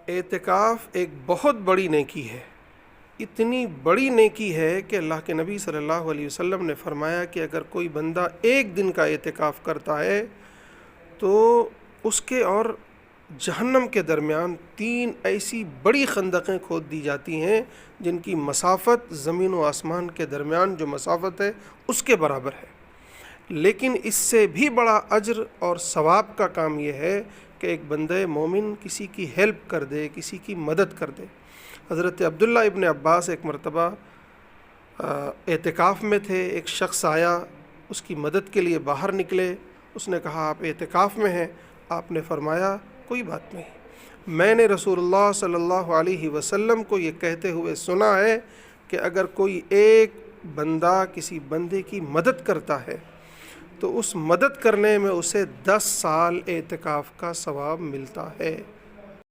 اعتکاف ایک بہت بڑی نیکی ہے، اتنی بڑی نیکی ہے کہ اللہ کے نبی صلی اللہ علیہ وسلم نے فرمایا کہ اگر کوئی بندہ ایک دن کا اعتکاف کرتا ہے تو اس کے اور جہنم کے درمیان 3 ایسی بڑی خندقیں کھود دی جاتی ہیں جن کی مسافت زمین و آسمان کے درمیان جو مسافت ہے اس کے برابر ہے۔ لیکن اس سے بھی بڑا اجر اور ثواب کا کام یہ ہے کہ ایک بندہ مومن کسی کی ہیلپ کر دے، کسی کی مدد کر دے۔ حضرت عبداللہ ابن عباس ایک مرتبہ اعتکاف میں تھے، ایک شخص آیا، اس کی مدد کے لیے باہر نکلے، اس نے کہا آپ اعتکاف میں ہیں؟ آپ نے فرمایا کوئی بات نہیں، میں نے رسول اللہ صلی اللہ علیہ وسلم کو یہ کہتے ہوئے سنا ہے کہ اگر کوئی ایک بندہ کسی بندے کی مدد کرتا ہے تو اس مدد کرنے میں اسے 10 سال اعتکاف کا ثواب ملتا ہے۔